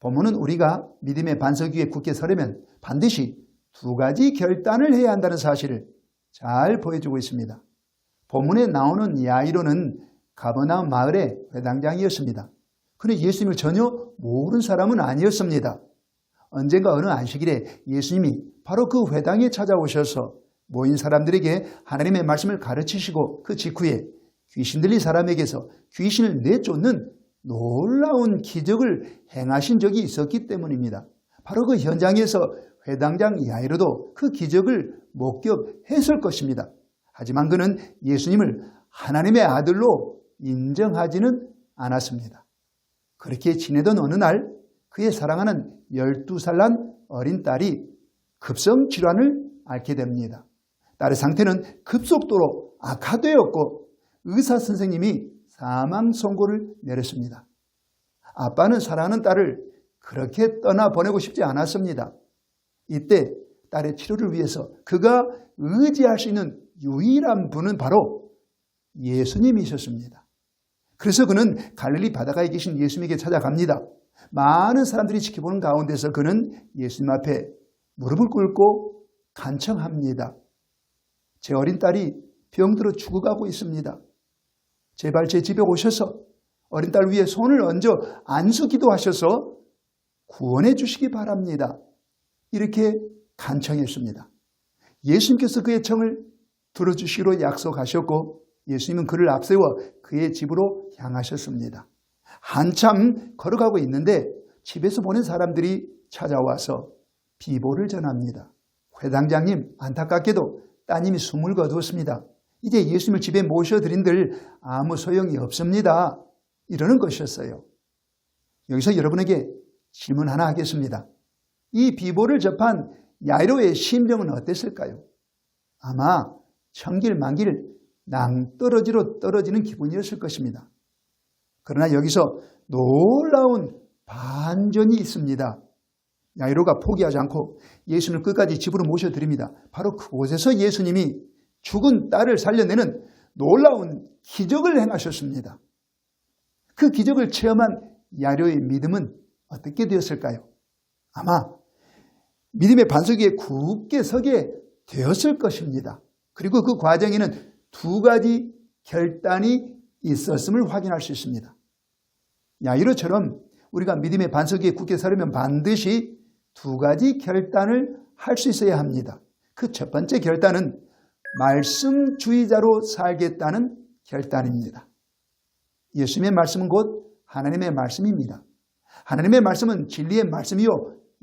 본문은 우리가 믿음의 반석 위에 굳게 서려면 반드시 두 가지 결단을 해야 한다는 사실을 잘 보여주고 있습니다. 본문에 나오는 야이로는 가버나움 마을의 회당장이었습니다. 그는 예수님을 전혀 모르는 사람은 아니었습니다. 언젠가 어느 안식일에 예수님이 바로 그 회당에 찾아오셔서 모인 사람들에게 하나님의 말씀을 가르치시고 그 직후에 귀신 들린 사람에게서 귀신을 내쫓는 놀라운 기적을 행하신 적이 있었기 때문입니다. 바로 그 현장에서 회당장 야이로도 그 기적을 목격했을 것입니다. 하지만 그는 예수님을 하나님의 아들로 인정하지는 않았습니다. 그렇게 지내던 어느 날 그의 사랑하는 12살 난 어린 딸이 급성질환을 앓게 됩니다. 딸의 상태는 급속도로 악화되었고 의사 선생님이 사망 선고를 내렸습니다. 아빠는 사랑하는 딸을 그렇게 떠나보내고 싶지 않았습니다. 이때 딸의 치료를 위해서 그가 의지할 수 있는 유일한 분은 바로 예수님이셨습니다. 그래서 그는 갈릴리 바닷가에 계신 예수님에게 찾아갑니다. 많은 사람들이 지켜보는 가운데서 그는 예수님 앞에 무릎을 꿇고 간청합니다. 제 어린 딸이 병들어 죽어가고 있습니다. 제발 제 집에 오셔서 어린 딸 위에 손을 얹어 안수 기도하셔서 구원해 주시기 바랍니다. 이렇게 간청했습니다. 예수님께서 그의 청을 들어주시기로 약속하셨고 예수님은 그를 앞세워 그의 집으로 향하셨습니다. 한참 걸어가고 있는데 집에서 보낸 사람들이 찾아와서 비보를 전합니다. 회당장님, 안타깝게도 따님이 숨을 거두었습니다. 이제 예수님을 집에 모셔드린들 아무 소용이 없습니다. 이러는 것이었어요. 여기서 여러분에게 질문 하나 하겠습니다. 이 비보를 접한 야이로의 심정은 어땠을까요? 아마 천길만길 낭떠러지로 떨어지는 기분이었을 것입니다. 그러나 여기서 놀라운 반전이 있습니다. 야이로가 포기하지 않고 예수님을 끝까지 집으로 모셔드립니다. 바로 그곳에서 예수님이 죽은 딸을 살려내는 놀라운 기적을 행하셨습니다. 그 기적을 체험한 야이로의 믿음은 어떻게 되었을까요? 아마 믿음의 반석 위에 굳게 서게 되었을 것입니다. 그리고 그 과정에는 두 가지 결단이 있었음을 확인할 수 있습니다. 야이로처럼 우리가 믿음의 반석 위에 굳게 서려면 반드시 두 가지 결단을 할 수 있어야 합니다. 그 첫 번째 결단은 말씀주의자로 살겠다는 결단입니다. 예수님의 말씀은 곧 하나님의 말씀입니다. 하나님의 말씀은 진리의 말씀이요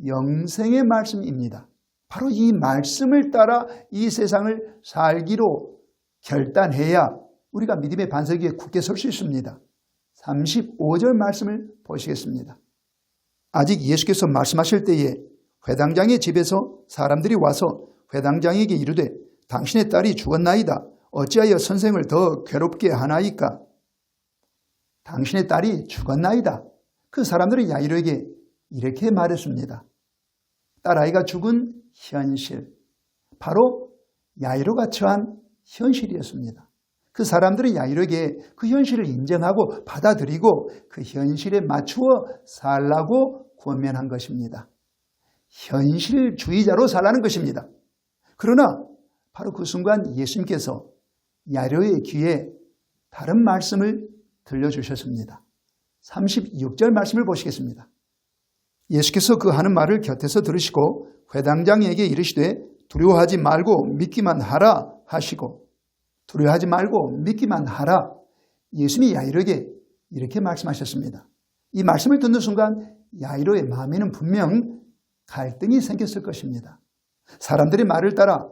영생의 말씀입니다. 바로 이 말씀을 따라 이 세상을 살기로 결단해야 우리가 믿음의 반석 위에 굳게 설 수 있습니다. 35절 말씀을 보시겠습니다. 아직 예수께서 말씀하실 때에 회당장의 집에서 사람들이 와서 회당장에게 이르되 당신의 딸이 죽었나이다. 어찌하여 선생을 더 괴롭게 하나이까? 당신의 딸이 죽었나이다. 그 사람들은 야이로에게 이렇게 말했습니다. 딸아이가 죽은 현실, 바로 야이로가 처한 현실이었습니다. 그 사람들은 야이로에게 그 현실을 인정하고 받아들이고 그 현실에 맞추어 살라고 권면한 것입니다. 현실주의자로 살라는 것입니다. 그러나 바로 그 순간 예수님께서 야이로의 귀에 다른 말씀을 들려주셨습니다. 36절 말씀을 보시겠습니다. 예수께서 그 하는 말을 곁에서 들으시고 회당장에게 이르시되 두려워하지 말고 믿기만 하라 하시고, 두려워하지 말고 믿기만 하라. 예수님이 야이로에게 이렇게 말씀하셨습니다. 이 말씀을 듣는 순간 야이로의 마음에는 분명 갈등이 생겼을 것입니다. 사람들의 말을 따라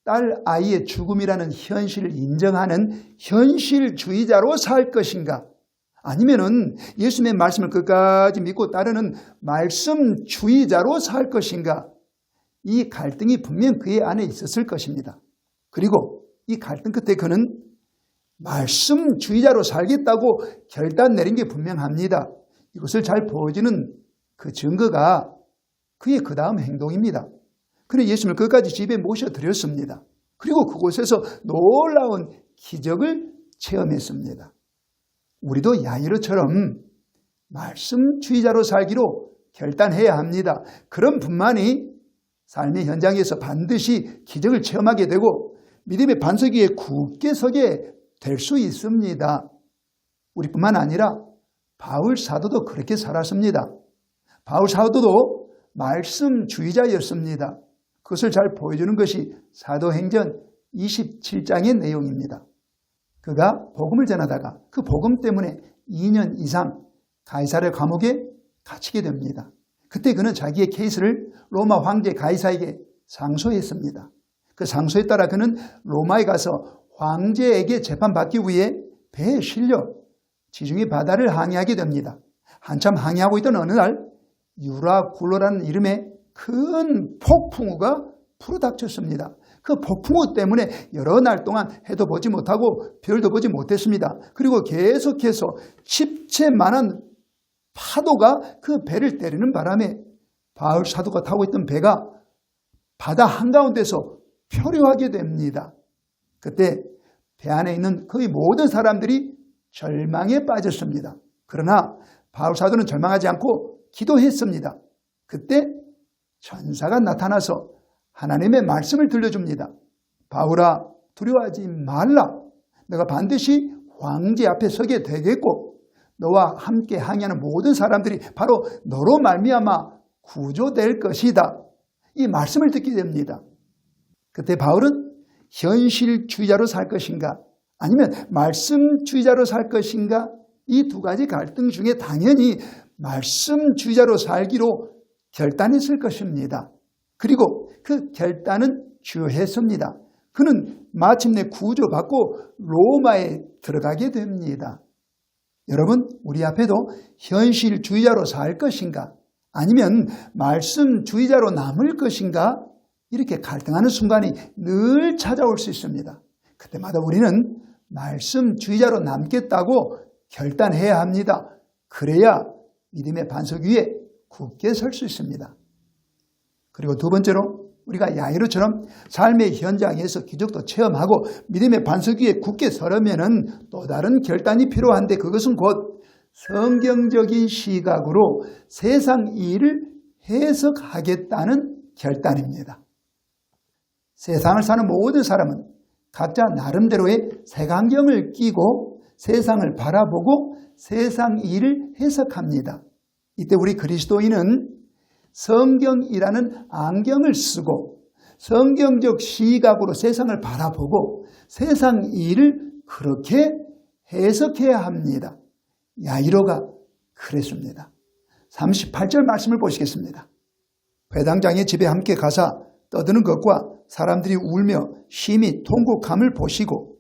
딸 아이의 죽음이라는 현실을 인정하는 현실주의자로 살 것인가, 아니면은 예수님의 말씀을 끝까지 믿고 따르는 말씀주의자로 살 것인가, 이 갈등이 분명 그의 안에 있었을 것입니다. 그리고 이 갈등 끝에 그는 말씀주의자로 살겠다고 결단 내린 게 분명합니다. 이것을 잘 보여주는 그 증거가 그의 그 다음 행동입니다. 그는 예수님을 끝까지 집에 모셔드렸습니다. 그리고 그곳에서 놀라운 기적을 체험했습니다. 우리도 야이로처럼 말씀주의자로 살기로 결단해야 합니다. 그런 분만이 삶의 현장에서 반드시 기적을 체험하게 되고 믿음의 반석 위에 굳게 서게 될 수 있습니다. 우리뿐만 아니라 바울 사도도 그렇게 살았습니다. 바울 사도도 말씀주의자였습니다. 그것을 잘 보여주는 것이 사도행전 27장의 내용입니다. 그가 복음을 전하다가 그 복음 때문에 2년 이상 가이사랴 감옥에 갇히게 됩니다. 그때 그는 자기의 케이스를 로마 황제 가이사에게 상소했습니다. 그 상소에 따라 그는 로마에 가서 황제에게 재판받기 위해 배에 실려 지중해 바다를 항해하게 됩니다. 한참 항해하고 있던 어느 날 유라굴로라는 이름의 큰 폭풍우가 불어닥쳤습니다. 그 폭풍우 때문에 여러 날 동안 해도 보지 못하고 별도 보지 못했습니다. 그리고 계속해서 집채만한 파도가 그 배를 때리는 바람에 바울 사도가 타고 있던 배가 바다 한가운데서 표류하게 됩니다. 그때 배 안에 있는 거의 모든 사람들이 절망에 빠졌습니다. 그러나 바울 사도는 절망하지 않고 기도했습니다. 그때 천사가 나타나서 하나님의 말씀을 들려줍니다. 바울아, 두려워하지 말라. 너가 반드시 황제 앞에 서게 되겠고 너와 함께 항해하는 모든 사람들이 바로 너로 말미암아 구조될 것이다. 이 말씀을 듣게 됩니다. 그때 바울은 현실주의자로 살 것인가 아니면 말씀주의자로 살 것인가, 이 두 가지 갈등 중에 당연히 말씀주의자로 살기로 결단했을 것입니다. 그리고 그 결단은 주요했습니다. 그는 마침내 구조받고 로마에 들어가게 됩니다. 여러분, 우리 앞에도 현실주의자로 살 것인가 아니면 말씀주의자로 남을 것인가, 이렇게 갈등하는 순간이 늘 찾아올 수 있습니다. 그때마다 우리는 말씀주의자로 남겠다고 결단해야 합니다. 그래야 믿음의 반석 위에 굳게 설 수 있습니다. 그리고 두 번째로 우리가 야이로처럼 삶의 현장에서 기적도 체험하고 믿음의 반석 위에 굳게 서려면 또 다른 결단이 필요한데, 그것은 곧 성경적인 시각으로 세상 일을 해석하겠다는 결단입니다. 세상을 사는 모든 사람은 각자 나름대로의 색안경을 끼고 세상을 바라보고 세상 일을 해석합니다. 이때 우리 그리스도인은 성경이라는 안경을 쓰고 성경적 시각으로 세상을 바라보고 세상 일을 그렇게 해석해야 합니다. 야이로가 그랬습니다. 38절 말씀을 보시겠습니다. 회당장의 집에 함께 가사 떠드는 것과 사람들이 울며 심히 통곡함을 보시고,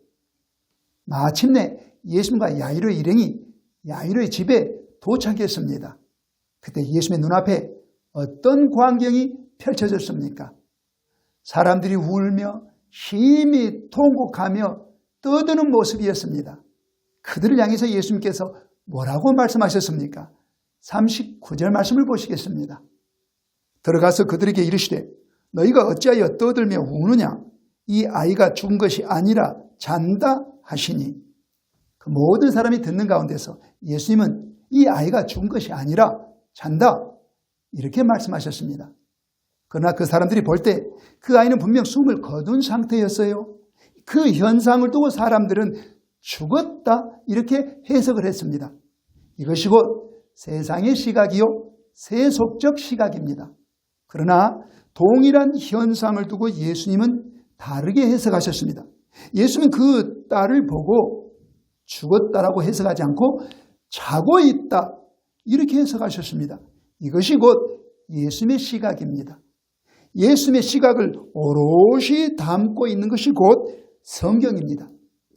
마침내 예수님과 야이로 일행이 야이로의 집에 도착했습니다. 그때 예수님의 눈앞에 어떤 광경이 펼쳐졌습니까? 사람들이 울며 심히 통곡하며 떠드는 모습이었습니다. 그들을 향해서 예수님께서 뭐라고 말씀하셨습니까? 39절 말씀을 보시겠습니다. 들어가서 그들에게 이르시되 너희가 어찌하여 떠들며 우느냐? 이 아이가 죽은 것이 아니라 잔다 하시니, 그 모든 사람이 듣는 가운데서 예수님은 이 아이가 죽은 것이 아니라 잔다, 이렇게 말씀하셨습니다. 그러나 그 사람들이 볼 때 그 아이는 분명 숨을 거둔 상태였어요. 그 현상을 두고 사람들은 죽었다, 이렇게 해석을 했습니다. 이것이 곧 세상의 시각이요 세속적 시각입니다. 그러나 동일한 현상을 두고 예수님은 다르게 해석하셨습니다. 예수님은 그 딸을 보고 죽었다라고 해석하지 않고 자고 있다, 이렇게 해석하셨습니다. 이것이 곧 예수님의 시각입니다. 예수님의 시각을 오롯이 담고 있는 것이 곧 성경입니다.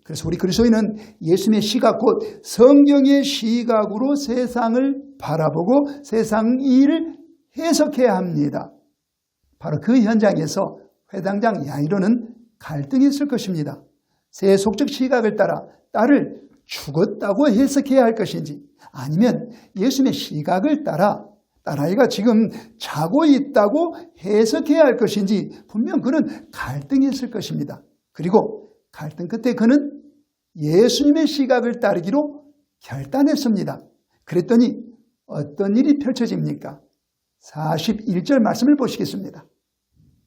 그래서 우리 그리스도인은 예수님의 시각, 곧 성경의 시각으로 세상을 바라보고 세상 일을 해석해야 합니다. 바로 그 현장에서 회당장 야이로는 갈등했을 것입니다. 세속적 시각을 따라 딸을 죽었다고 해석해야 할 것인지, 아니면 예수님의 시각을 따라 딸아이가 지금 자고 있다고 해석해야 할 것인지, 분명 그는 갈등했을 것입니다. 그리고 갈등 끝에 그는 예수님의 시각을 따르기로 결단했습니다. 그랬더니 어떤 일이 펼쳐집니까? 41절 말씀을 보시겠습니다.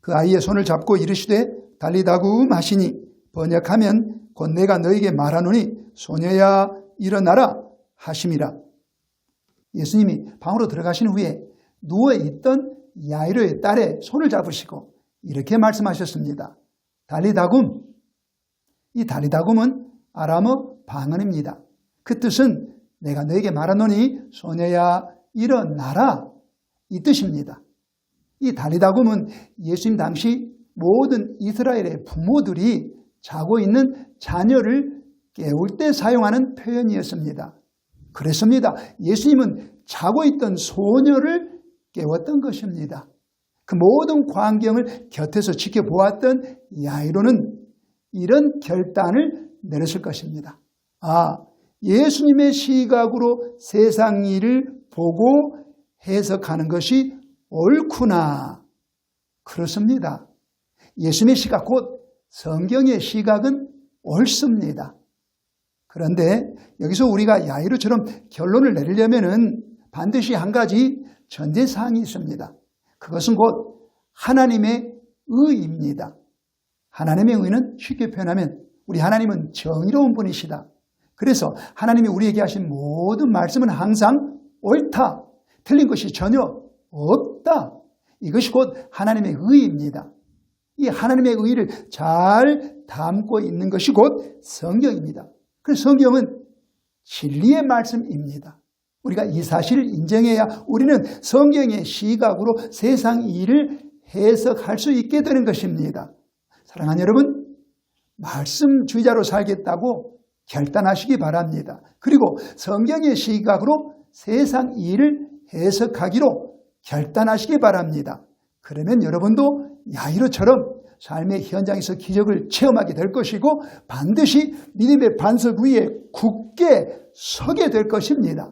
그 아이의 손을 잡고 이르시되 달리다굼 하시니 번역하면 곧 내가 너에게 말하노니 소녀야 일어나라 하심이라. 예수님이 방으로 들어가신 후에 누워있던 야이로의 딸의 손을 잡으시고 이렇게 말씀하셨습니다. 달리다굼. 이 달리다굼은 아람어 방언입니다. 그 뜻은 내가 너에게 말하노니 소녀야 일어나라 이 뜻입니다. 이 달리다굼은 예수님 당시 모든 이스라엘의 부모들이 자고 있는 자녀를 깨울 때 사용하는 표현이었습니다. 그랬습니다. 예수님은 자고 있던 소녀를 깨웠던 것입니다. 그 모든 광경을 곁에서 지켜보았던 야이로는 이런 결단을 내렸을 것입니다. 아, 예수님의 시각으로 세상 일을 보고 해석하는 것이 옳구나. 그렇습니다. 예수님의 시각, 곧 성경의 시각은 옳습니다. 그런데 여기서 우리가 야이로처럼 결론을 내리려면 반드시 한 가지 전제사항이 있습니다. 그것은 곧 하나님의 의입니다. 하나님의 의는 쉽게 표현하면 우리 하나님은 정의로운 분이시다. 그래서 하나님이 우리에게 하신 모든 말씀은 항상 옳다. 틀린 것이 전혀 없다. 이것이 곧 하나님의 의입니다. 이 하나님의 의를 잘 담고 있는 것이 곧 성경입니다. 그래서 성경은 진리의 말씀입니다. 우리가 이 사실을 인정해야 우리는 성경의 시각으로 세상 일을 해석할 수 있게 되는 것입니다. 사랑하는 여러분, 말씀주의자로 살겠다고 결단하시기 바랍니다. 그리고 성경의 시각으로 세상 일을 해석하기로 결단하시기 바랍니다. 그러면 여러분도 야이로처럼 삶의 현장에서 기적을 체험하게 될 것이고 반드시 믿음의 반석 위에 굳게 서게 될 것입니다.